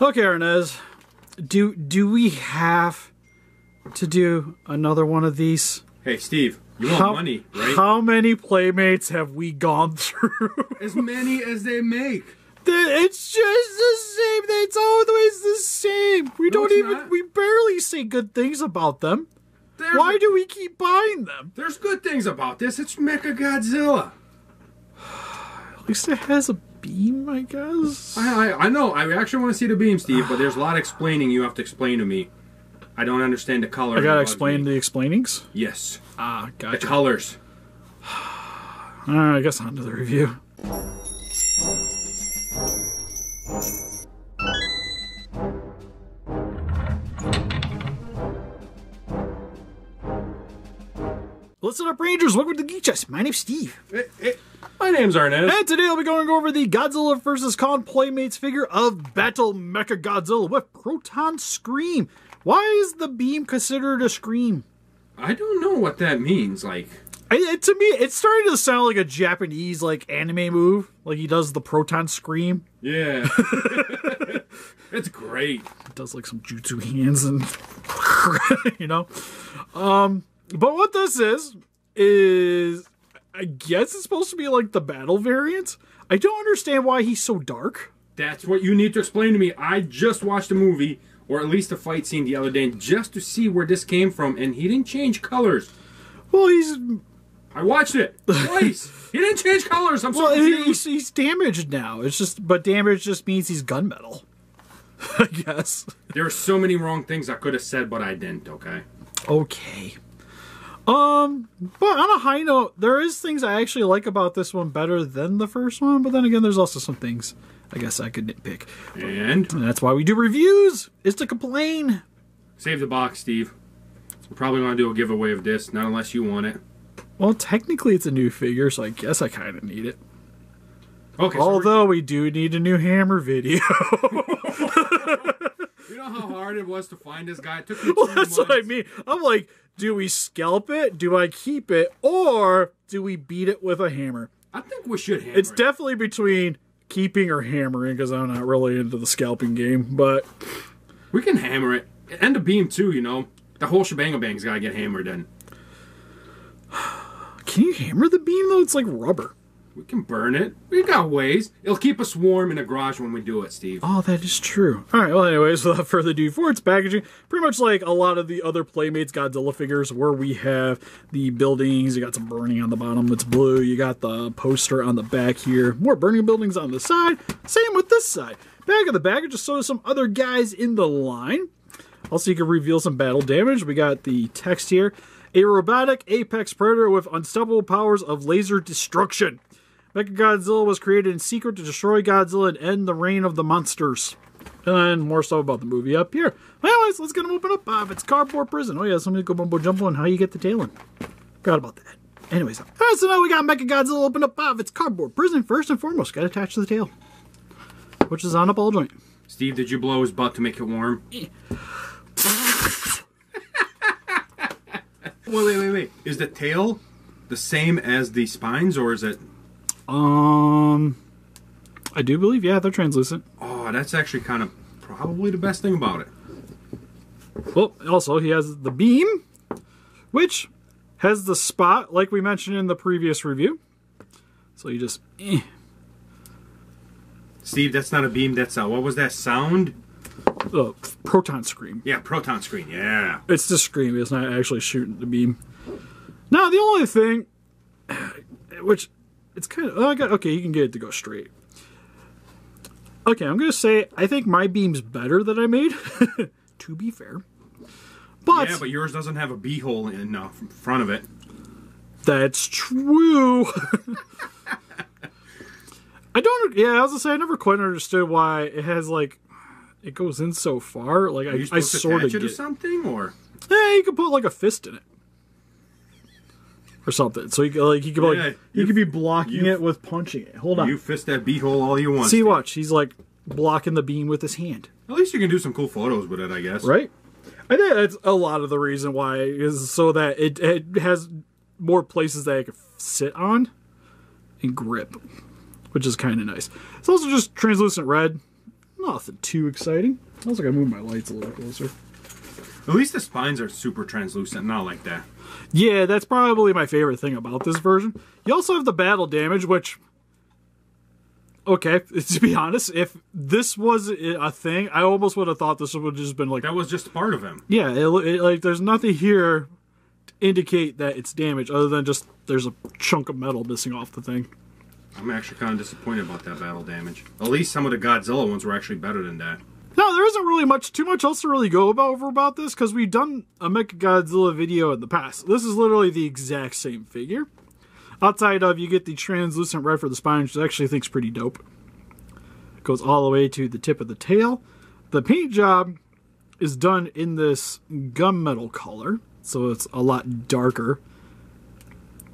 Okay, Arnez. Do we have to do another one of these? Hey, Steve, you want money, right? How many Playmates have we gone through? As many as they make. It's just the same. It's always the same. We barely say good things about them. Why do we keep buying them? There's good things about this. It's Mechagodzilla. At least it has a beam, I guess. I know. I actually want to see the beam, Steve, but there's a lot of explaining you have to explain to me. I don't understand the color. I gotta explain the explainings? Yes. Ah, gotcha. The colors. I guess on to the review. Listen up, Rangers. Welcome to Geek Chest. My name's Steve. My name's Arnett. And today I'll be going over the Godzilla vs. Kong Playmates figure of Battle Mechagodzilla with Proton Scream. Why is the beam considered a scream? I don't know what that means. Like, to me, it's starting to sound like a Japanese anime move. Like he does the Proton Scream. Yeah. It's great. It does some jutsu hands and you know. But what this is I guess it's supposed to be the battle variant. I don't understand why he's so dark. That's what you need to explain to me. I just watched a movie, or at least a fight scene the other day, just to see where this came from, and he didn't change colors. Well, I watched it twice. He didn't change colors. I'm so confused. He's damaged now. But damage just means he's gunmetal. I guess. There are so many wrong things I could have said, but I didn't, okay? Okay. But on a high note, there is things I actually like about this one better than the first one, but then again, there's also some things I guess I could nitpick. And that's why we do reviews, is to complain. Save the box, Steve. We're probably going to do a giveaway of this, not unless you want it. Well, technically it's a new figure, so I guess I kind of need it. Okay. Although we do need a new Hammer video. You know how hard it was to find this guy? It took me 2 months. That's what I mean. I'm like, do we scalp it? Do I keep it? Or do we beat it with a hammer? I think we should hammer It's definitely between keeping or hammering, because I'm not really into the scalping game, but we can hammer it. And the beam too, you know. The whole shebang-a-bang's got to get hammered in. Can you hammer the beam, though? It's like rubber. We can burn it. We got ways. It'll keep us warm in the garage when we do it, Steve. Oh, that is true. All right, well, anyways, without further ado, for its packaging, pretty much like a lot of the other Playmates Godzilla figures, where we have the buildings, you got some burning on the bottom that's blue, you got the poster on the back here, more burning buildings on the side, same with this side. Back of the bag, it just shows some other guys in the line. Also, you can reveal some battle damage. We got the text here. A robotic apex predator with unstoppable powers of laser destruction. Mechagodzilla was created in secret to destroy Godzilla and end the reign of the monsters. And then more stuff about the movie up here. Anyways, let's get them open up. It's Cardboard Prison. Oh yeah, somebody go bumbo jumbo and how you get the tail in. Forgot about that. Anyways, alright, so now we got Mechagodzilla open up. It's Cardboard Prison. First and foremost, got attached to the tail, which is on a ball joint. Steve, did you blow his butt to make it warm? Wait. Is the tail the same as the spines, or is it... I do believe, yeah, they're translucent. Oh, that's actually kind of probably the best thing about it. Well, also, he has the beam, which has the spot, like we mentioned in the previous review. So you just... Steve, that's not a beam, that's a... What was that sound? Proton Scream. Yeah, Proton Scream, yeah. It's the scream, it's not actually shooting the beam. Now, the only thing, which... It's kind of... Okay, you can get it to go straight. Okay, I'm going to say, I think my beam's better than I made, to be fair. But... Yeah, but yours doesn't have a B-hole in front of it. That's true. I was going to say, I never quite understood why it has, it goes in so far. I sort of get it. Or something, or? Yeah, you could put, a fist in it. Or something. So you could be blocking it with punching it. Hold on. You fist that beehole all you want. See, watch. He's blocking the beam with his hand. At least you can do some cool photos with it, I guess. Right? I think that's a lot of the reason why, is so that it has more places that I can sit on and grip, which is kind of nice. It's also just translucent red. Nothing too exciting. I also gotta move my lights a little closer. At least the spines are super translucent, not like that. Yeah, that's probably my favorite thing about this version. You also have the battle damage, which... Okay, to be honest, if this was a thing, I almost would have thought this would have just been like... That was just part of him. Yeah, like there's nothing here to indicate that it's damaged, other than just there's a chunk of metal missing off the thing. I'm actually kind of disappointed about that battle damage. At least some of the Godzilla ones were actually better than that. No, there isn't really too much else to really go about this, because we've done a Mechagodzilla video in the past. This is literally the exact same figure. Outside of, you get the translucent red for the spine, which I actually think is pretty dope. It goes all the way to the tip of the tail. The paint job is done in this gunmetal color, so it's a lot darker.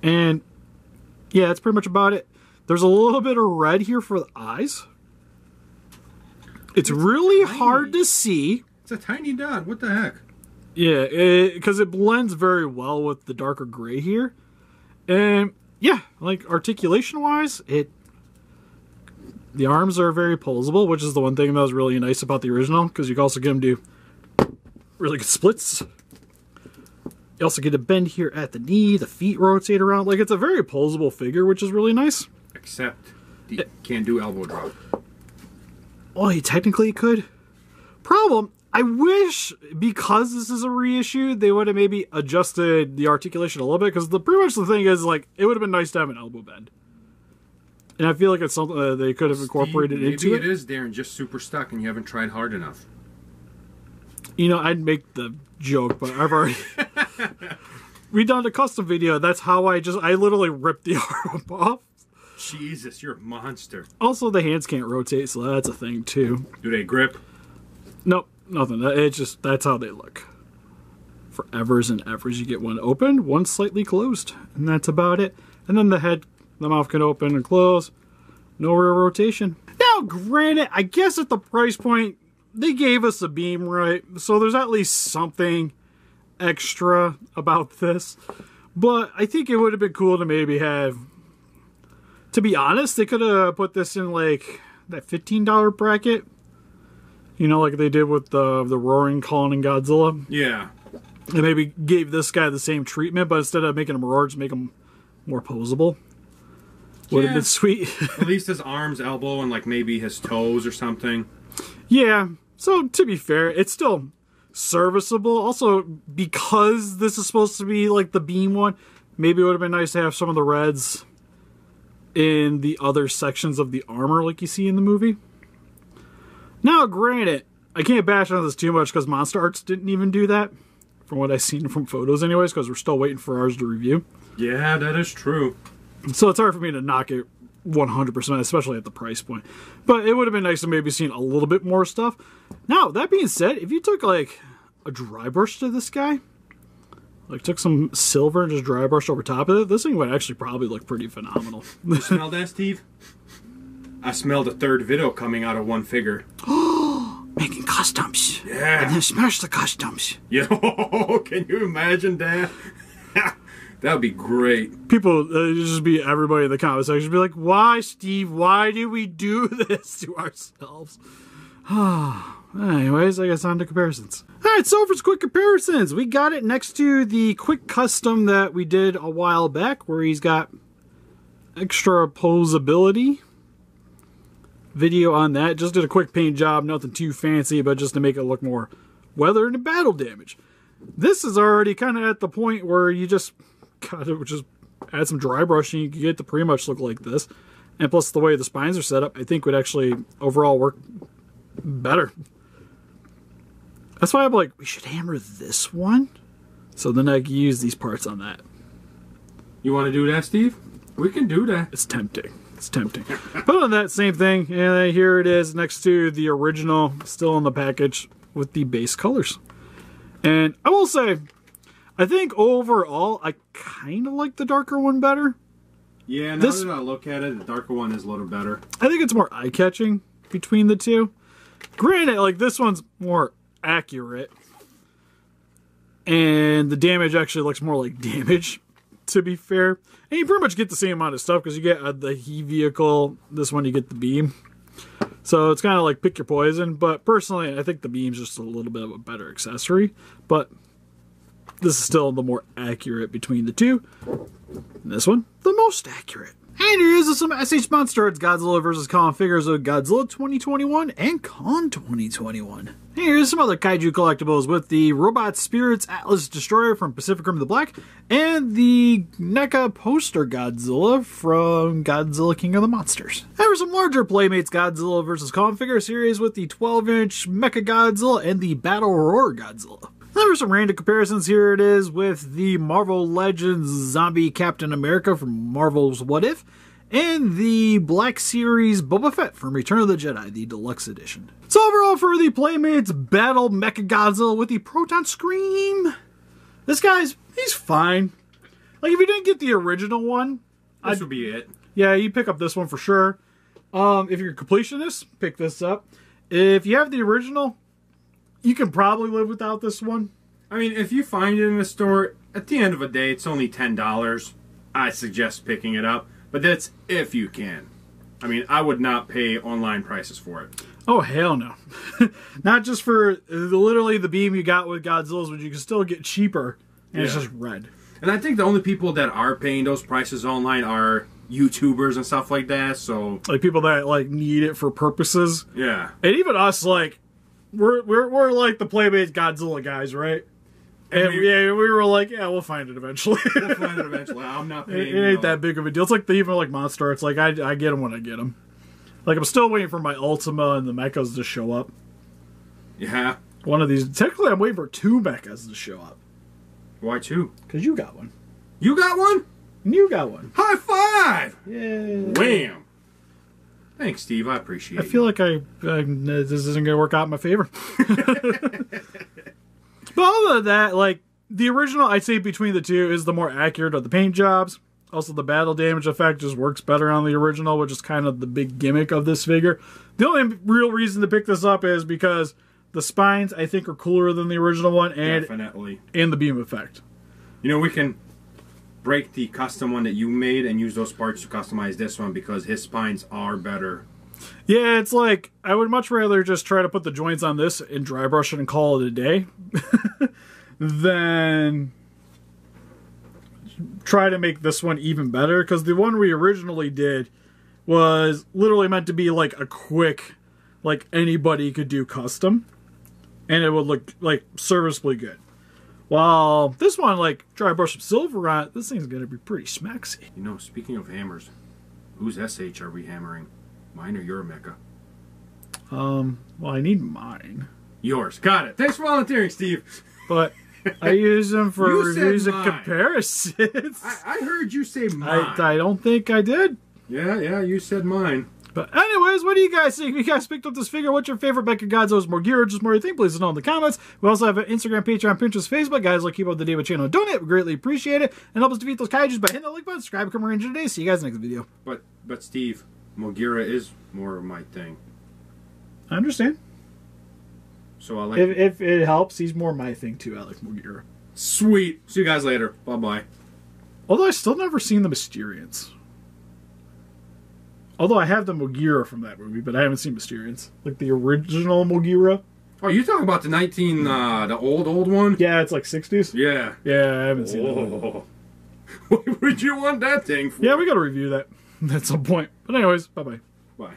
And yeah, that's pretty much about it. There's a little bit of red here for the eyes. It's really tiny. hard to see. It's a tiny dot. What the heck? Yeah, because it blends very well with the darker gray here. And yeah, like articulation-wise, the arms are very posable, which is the one thing that was really nice about the original, because you can also get them to do really good splits. You also get a bend here at the knee, the feet rotate around. Like, it's a very posable figure, which is really nice. Except, you can't do elbow drop. Oh, he technically could. Problem, I wish, because this is a reissue, they would have maybe adjusted the articulation a little bit, because pretty much the thing is, like, it would have been nice to have an elbow bend. And I feel like it's something they could have incorporated into it. Maybe it is, Darren, just super stuck and you haven't tried hard enough. You know, I'd make the joke, but I've already... We done a custom video, that's how I literally ripped the arm off. Jesus, you're a monster. Also, the hands can't rotate, so that's a thing, too. Do they grip? Nope, nothing. It's just, that's how they look. For evers and evers, you get one open, one slightly closed, and that's about it. And then the head, the mouth can open and close. No real rotation. Now, granted, I guess at the price point, they gave us a beam, right? So there's at least something extra about this. But I think it would have been cool to maybe have... To be honest, they could have put this in, like, that $15 bracket. You know, like they did with the Roaring Kong and Godzilla. Yeah. And maybe gave this guy the same treatment, but instead of making him roar, just make him more posable. Would have been sweet. At least his arms, elbow, and, like, maybe his toes or something. Yeah. So, to be fair, it's still serviceable. Also, because this is supposed to be, like, the beam one, maybe it would have been nice to have some of the reds in the other sections of the armor like you see in the movie. Now, granted, I can't bash on this too much because Monster Arts didn't even do that, from what I've seen from photos anyways, because we're still waiting for ours to review. Yeah, that is true. So it's hard for me to knock it 100%, especially at the price point. But it would have been nice to maybe seen a little bit more stuff. Now, that being said, if you took, like, a dry brush to this guy, like took some silver and just dry brushed over top of it, this thing would actually probably look pretty phenomenal. You smell that, Steve? I smelled a third video coming out of one figure. Making customs. Yeah. And then smash the customs. Yo, can you imagine that? That would be great. People, just be everybody in the comment section be like, why, Steve? Why do we do this to ourselves? Anyways, I guess on to comparisons. Alright, so for quick comparisons, we got it next to the quick custom that we did a while back, where he's got extra posability. Video on that. Just did a quick paint job, nothing too fancy, but just to make it look more weathered and battle damage. This is already kind of at the point where you just gotta just add some dry brushing, you can get to pretty much look like this. And plus the way the spines are set up, I think would actually overall work better. That's why I'm like, we should hammer this one, so then I can use these parts on that. You want to do that, Steve? We can do that. It's tempting. It's tempting. But on that same thing, and here it is next to the original, still in the package with the base colors. And I will say, I think overall, I kind of like the darker one better. Yeah, now that I look at it, the darker one is a little better. I think it's more eye-catching between the two. Granted, like, this one's more accurate. And the damage actually looks more like damage, to be fair. And you pretty much get the same amount of stuff, because you get the He vehicle. This one, you get the beam. So it's kind of like pick your poison. But personally, I think the beam's just a little bit of a better accessory. But this is still the more accurate between the two. And this one, the most accurate. And here's some SH Monster. It's Godzilla vs. Kong figures of Godzilla 2021 and Kong 2021. And here's some other kaiju collectibles with the Robot Spirits Atlas Destroyer from Pacific Rim of the Black and the NECA poster Godzilla from Godzilla King of the Monsters. There were some larger Playmates Godzilla vs. Kong figure series with the 12-inch Mecha Godzilla and the Battle Roar Godzilla. There were some random comparisons. Here it is with the Marvel Legends Zombie Captain America from Marvel's What If, and the Black Series Boba Fett from Return of the Jedi, the Deluxe Edition. So overall for the Playmates Battle Mechagodzilla with the Proton Scream, this guy's, he's fine. Like if you didn't get the original one, this would be it. Yeah, you pick up this one for sure. If you're a completionist, pick this up. If you have the original, you can probably live without this one. I mean, if you find it in the store, at the end of the day, it's only $10. I suggest picking it up. But that's if you can. I mean, I would not pay online prices for it. Oh, hell no. Not just for literally the beam you got with Godzilla's, but you can still get cheaper. And it's just red. And I think the only people that are paying those prices online are YouTubers and stuff like that. So like people that like need it for purposes. Yeah. And even us, like, we're like the Playmates Godzilla guys, right? And we were like, yeah, we'll find it eventually. We'll find it eventually. I'm not paying. It ain't that big of a deal. It's like even like Monster. It's like I get them when I get them. Like I'm still waiting for my Ultima and the mechas to show up. Yeah. One of these. Technically, I'm waiting for 2 mechas to show up. Why 2? Because you got one. You got one? And you got one. High five! Yeah. Wham! Thanks, Steve. I appreciate it. I feel like this isn't going to work out in my favor. But other than that, like, the original, I'd say between the two, is the more accurate of the paint jobs. Also, the battle damage effect just works better on the original, which is kind of the big gimmick of this figure. The only real reason to pick this up is because the spines, I think, are cooler than the original one, and definitely. And the beam effect. You know, we can break the custom one that you made and use those parts to customize this one because his spines are better. Yeah, it's like, I would much rather just try to put the joints on this and dry brush it and call it a day than try to make this one even better, because the one we originally did was literally meant to be like a quick, like anybody could do custom, and it would look like serviceably good. While this one, like, dry brush some silver on it, this thing's gonna be pretty smacksy. You know, speaking of hammers, whose SH are we hammering? Mine or your mecha? Well, I need mine. Yours. Got it. Thanks for volunteering, Steve. But I use them for You reviews said and mine. comparisons. I heard you say mine. I don't think I did. Yeah, you said mine. But anyways, what do you guys think? If you guys picked up this figure, what's your favorite Mecha Godzilla's more gear or just more you think? Please let us know in the comments. We also have an Instagram, Patreon, Pinterest, Facebook. Guys, like keep up to date with the channel and donate. We greatly appreciate it. And help us defeat those kaijus by hitting that like button, subscribe, become a ranger today. See you guys next video. But Steve, Mogira is more of my thing. I understand. So I like If it helps, he's more my thing too. I like Mogira. Sweet. See you guys later. Bye-bye. Although I still never seen the Mysterians. Although I have the Mogira from that movie, but I haven't seen Mysterians. Like the original Mogira. Oh, you talking about the old one? Yeah, it's like 60s. Yeah. Yeah, I haven't seen that one. What would you want that thing for? Yeah, we gotta review that at some point. But anyways, bye-bye. Bye.